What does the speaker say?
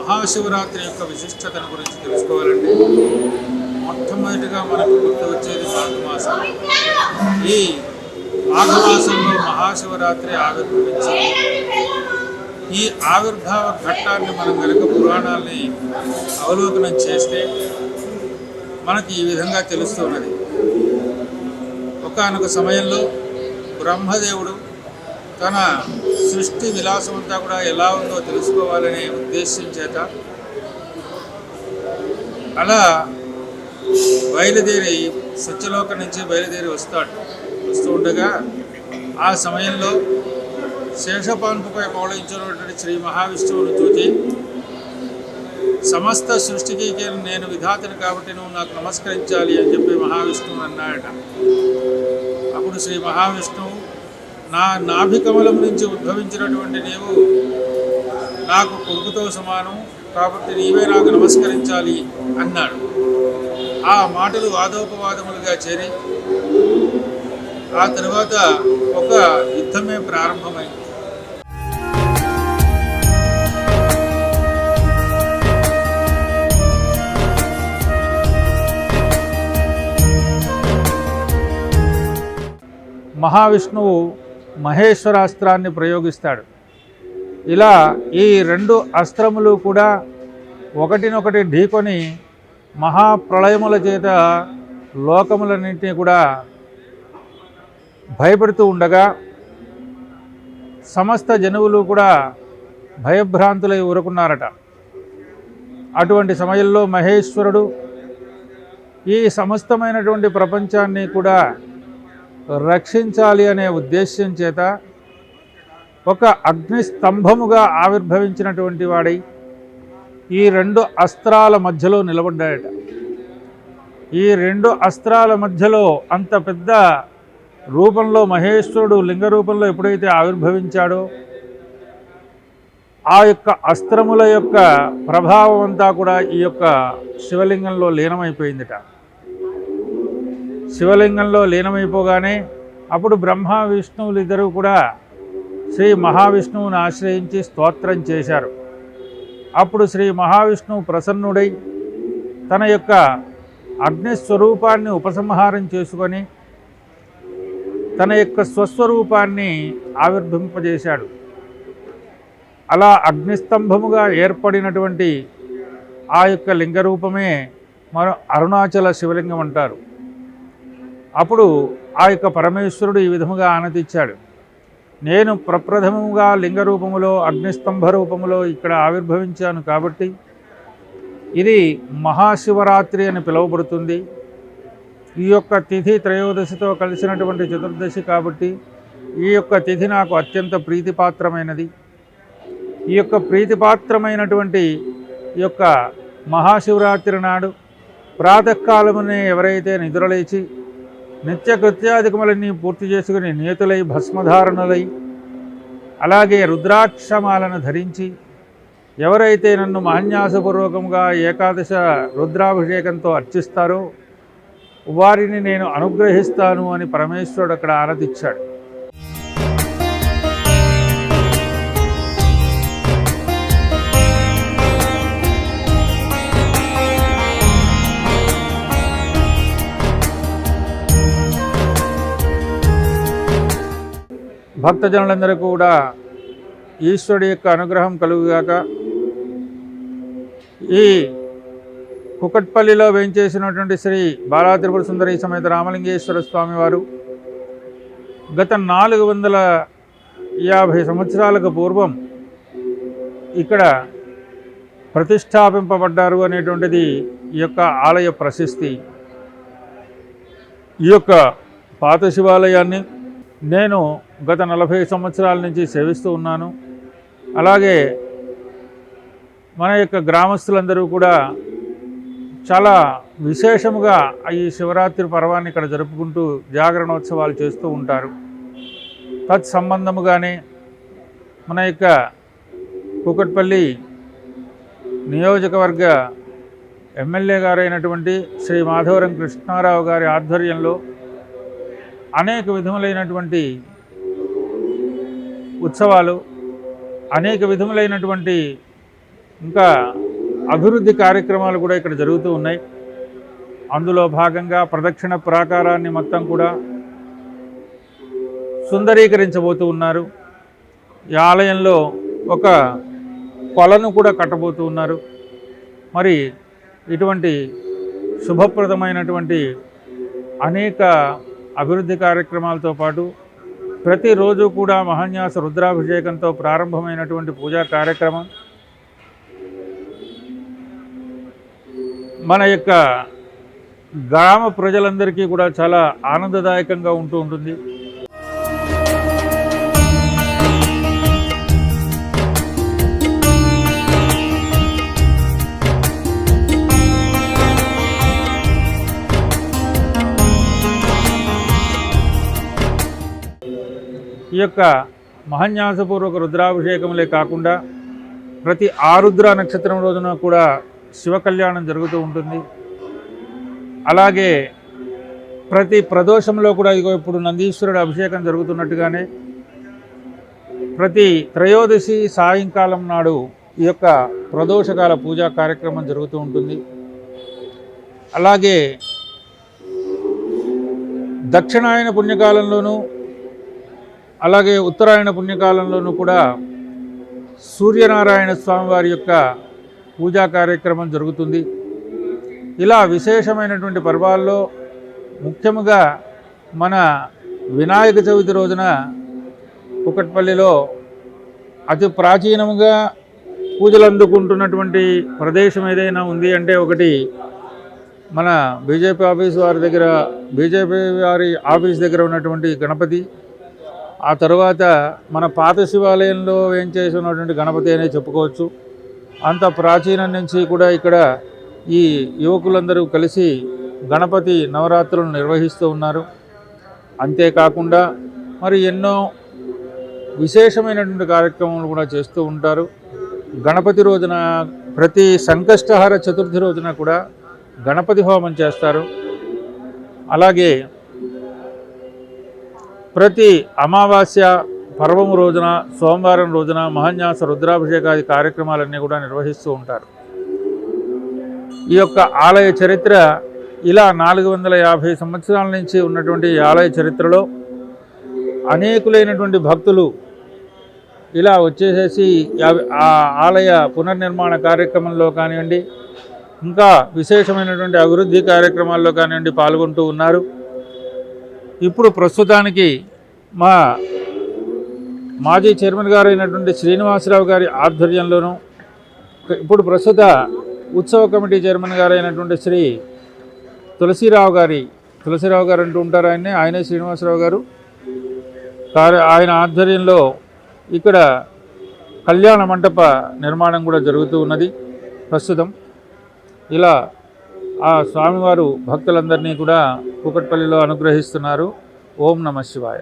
మహాశివరాత్రి యొక్క విశిష్టతను గురించి తెలుసుకోవాలంటే మొట్టమొదటిగా మనకు గుర్తు వచ్చేది మాఘమాసం. ఈ మాఘమాసంలో మహాశివరాత్రి ఆవిర్భవించింది. ఈ ఆవిర్భావ ఘట్టాన్ని మనం కనుక పురాణాలని అవలోకనం చేస్తే మనకి ఈ విధంగా తెలుస్తున్నది. ఒకానొక సమయంలో బ్రహ్మదేవుడు తన సృష్టి విలాసం అంతా కూడా ఎలా ఉందో తెలుసుకోవాలనే ఉద్దేశం చేత అలా బయలుదేరి సత్యలోకం నుంచి బయలుదేరి వస్తూ ఉండగా ఆ సమయంలో శేషపాన్పుపై పౌళించినటువంటి శ్రీ మహావిష్ణువును చూచి, సమస్త సృష్టికి నేను విధాతను కాబట్టి నువ్వు నాకు నమస్కరించాలి అని చెప్పి మహావిష్ణువు అన్నాడట. అప్పుడు శ్రీ మహావిష్ణువు, నా నాభికమలం నుంచి ఉద్భవించినటువంటి నీవు నాకు కొడుకుతో సమానం కాబట్టి నీవే నాకు నమస్కరించాలి అన్నాడు. ఆ మాటలు వాదోపవాదములుగా చేరి ఆ తర్వాత ఒక యుద్ధమే ప్రారంభమైంది. మహావిష్ణువు మహేశ్వరాస్త్రాన్ని ప్రయోగిస్తాడు. ఇలా ఈ రెండు అస్త్రములు కూడా ఒకటినొకటి ఢీకొని మహాప్రళయముల చేత లోకములన్నింటినీ కూడా భయపెడుతూ ఉండగా సమస్త జనువులు కూడా భయభ్రాంతులై ఊరుకున్నారట. అటువంటి సమయంలో మహేశ్వరుడు ఈ సమస్తమైనటువంటి ప్రపంచాన్ని కూడా రక్షించాలి అనే ఉద్దేశ్యం చేత ఒక అగ్నిస్తంభముగా ఆవిర్భవించినటువంటి వాడై ఈ రెండు అస్త్రాల మధ్యలో నిలబడ్డాడట. ఈ రెండు అస్త్రాల మధ్యలో అంత పెద్ద రూపంలో మహేశ్వరుడు లింగ రూపంలో ఎప్పుడైతే ఆవిర్భవించాడో ఆ యొక్క అస్త్రముల యొక్క ప్రభావం అంతా కూడా ఈ యొక్క శివలింగంలో లీనమైపోయిందిట. శివలింగంలో లీనమైపోగానే అప్పుడు బ్రహ్మ విష్ణువులు ఇద్దరూ కూడా శ్రీ మహావిష్ణువుని ఆశ్రయించి స్తోత్రం చేశారు. అప్పుడు శ్రీ మహావిష్ణువు ప్రసన్నుడై తన యొక్క అగ్నిస్వరూపాన్ని ఉపసంహారం చేసుకొని తన యొక్క స్వస్వరూపాన్ని ఆవిర్భింపజేశాడు. అలా అగ్నిస్తంభముగా ఏర్పడినటువంటి ఆ యొక్క లింగరూపమే మనం అరుణాచల శివలింగం అంటారు. అప్పుడు ఆ యొక్క పరమేశ్వరుడు ఈ విధముగా ఆనతిచ్చాడు, నేను ప్రప్రథమముగా లింగ రూపములో అగ్నిస్తంభ రూపములో ఇక్కడ ఆవిర్భవించాను కాబట్టి ఇది మహాశివరాత్రి అని పిలువబడుతుంది. ఈ యొక్క తిథి త్రయోదశితో కలిసినటువంటి చతుర్దశి కాబట్టి ఈ యొక్క తిథి నాకు అత్యంత ప్రీతిపాత్రమైనది. ఈ యొక్క ప్రీతిపాత్రమైనటువంటి ఈ యొక్క మహాశివరాత్రి నాడు ప్రాతకాలమునే ఎవరైతే నిద్రలేచి నిత్యకృత్యాధికములన్నీ పూర్తి చేసుకుని నియతులై భస్మధారణులై అలాగే రుద్రాక్షమాలను ధరించి ఎవరైతే నన్ను మహాన్యాసపూర్వకంగా ఏకాదశ రుద్రాభిషేకంతో అర్చిస్తారో వారిని నేను అనుగ్రహిస్తాను అని పరమేశ్వరుడు అక్కడ ఆనతిచ్చాడు. భక్తజనులందరూ కూడా ఈశ్వరుడి యొక్క అనుగ్రహం కలుగుగాక. ఈ కుకట్పల్లిలో వేంచేసినటువంటి శ్రీ బాలా త్రిపుర సుందరి సమేత రామలింగేశ్వర స్వామివారు గత 450 సంవత్సరాలకు పూర్వం ఇక్కడ ప్రతిష్టాపింపబడ్డారు అనేటువంటిది ఈ యొక్క ఆలయ ప్రశస్తి. ఈ యొక్క పాత శివాలయాన్ని నేను గత 40 సంవత్సరాల నుంచి సేవిస్తూ ఉన్నాను. అలాగే మన యొక్క గ్రామస్తులందరూ కూడా చాలా విశేషముగా ఈ శివరాత్రి పర్వాన్ని ఇక్కడ జరుపుకుంటూ జాగరణోత్సవాలు చేస్తూ ఉంటారు. తత్సంబంధముగానే మన యొక్క కూకట్పల్లి నియోజకవర్గ ఎమ్మెల్యే గారైనటువంటి శ్రీ మాధవరం కృష్ణారావు గారి ఆధ్వర్యంలో అనేక విధములైనటువంటి ఉత్సవాలు, అనేక విధములైనటువంటి ఇంకా అభివృద్ధి కార్యక్రమాలు కూడా ఇక్కడ జరుగుతూ ఉన్నాయి. అందులో భాగంగా ప్రదక్షిణ ప్రాకారాన్ని మొత్తం కూడా సుందరీకరించబోతూ ఉన్నారు. ఈ ఆలయంలో ఒక కొలను కూడా కట్టబోతూ ఉన్నారు. మరి ఇటువంటి శుభప్రదమైనటువంటి అనేక అభివృద్ధి కార్యక్రమాలతో పాటు ప్రతిరోజు కూడా మహాన్యాస రుద్రాభిషేకంతో ప్రారంభమైనటువంటి పూజా కార్యక్రమం మన యొక్క గ్రామ ప్రజలందరికీ కూడా చాలా ఆనందదాయకంగా ఉంటూ ఉంటుంది. ఈ యొక్క మహాన్యాసపూర్వక రుద్రాభిషేకములే కాకుండా ప్రతి ఆరుద్ర నక్షత్రం రోజున కూడా శివ కళ్యాణం జరుగుతూ ఉంటుంది. అలాగే ప్రతి ప్రదోషంలో కూడా ఇగో ఇప్పుడు నందీశ్వరుడు అభిషేకం జరుగుతున్నట్టుగానే ప్రతి త్రయోదశి సాయంకాలం నాడు ఈ యొక్క ప్రదోషకాల పూజా కార్యక్రమం జరుగుతూ ఉంటుంది. అలాగే దక్షిణాయన పుణ్యకాలంలోనూ అలాగే ఉత్తరాయణ పుణ్యకాలంలోనూ కూడా సూర్యనారాయణ స్వామి వారి యొక్క పూజా కార్యక్రమం జరుగుతుంది. ఇలా విశేషమైనటువంటి పర్వాల్లో ముఖ్యముగా మన వినాయక చవితి రోజున కూకట్పల్లిలో అతి ప్రాచీనముగా పూజలు అందుకుంటున్నటువంటి ప్రదేశం ఏదైనా ఉంది అంటే ఒకటి మన బీజేపీ ఆఫీస్ వారి దగ్గర బీజేపీ వారి ఆఫీస్ దగ్గర ఉన్నటువంటి గణపతి, ఆ తర్వాత మన పాత శివాలయంలో ఏం చేసి ఉన్నటువంటి గణపతి అనే చెప్పుకోవచ్చు. అంత ప్రాచీనం నుంచి కూడా ఇక్కడ ఈ యువకులందరూ కలిసి గణపతి నవరాత్రులను నిర్వహిస్తూ ఉన్నారు. అంతేకాకుండా మరి ఎన్నో విశేషమైనటువంటి కార్యక్రమాలు కూడా చేస్తూ ఉంటారు. గణపతి రోజున ప్రతి సంకష్టహార చతుర్థి రోజున కూడా గణపతి హోమం చేస్తారు. అలాగే ప్రతి అమావాస్య పర్వము రోజున సోమవారం రోజున మహాన్యాస రుద్రాభిషేకాది కార్యక్రమాలన్నీ కూడా నిర్వహిస్తూ ఉంటారు. ఈ యొక్క ఆలయ చరిత్ర ఇలా 450 సంవత్సరాల నుంచి ఉన్నటువంటి ఆలయ చరిత్రలో అనేకులైనటువంటి భక్తులు ఇలా వచ్చేసేసి ఆ ఆలయ పునర్నిర్మాణ కార్యక్రమంలో కానివ్వండి, ఇంకా విశేషమైనటువంటి అభివృద్ధి కార్యక్రమాల్లో కానివ్వండి పాల్గొంటూ ఉన్నారు. ఇప్పుడు ప్రస్తుతానికి మా మాజీ చైర్మన్ గారు అయినటువంటి శ్రీనివాసరావు గారి ఆధ్వర్యంలోనూ, ఇప్పుడు ప్రస్తుత ఉత్సవ కమిటీ చైర్మన్ గారు అయినటువంటి శ్రీ తులసిరావు గారు అంటూ ఉంటారు. ఆయనే శ్రీనివాసరావు గారు. ఆయన ఆధ్వర్యంలో ఇక్కడ కళ్యాణ మంటప నిర్మాణం కూడా జరుగుతూ ఉన్నది ప్రస్తుతం. ఇలా ఆ స్వామివారు భక్తులందరినీ కూడా కూకట్పల్లిలో అనుగ్రహిస్తున్నారు. ఓం నమః శివాయ.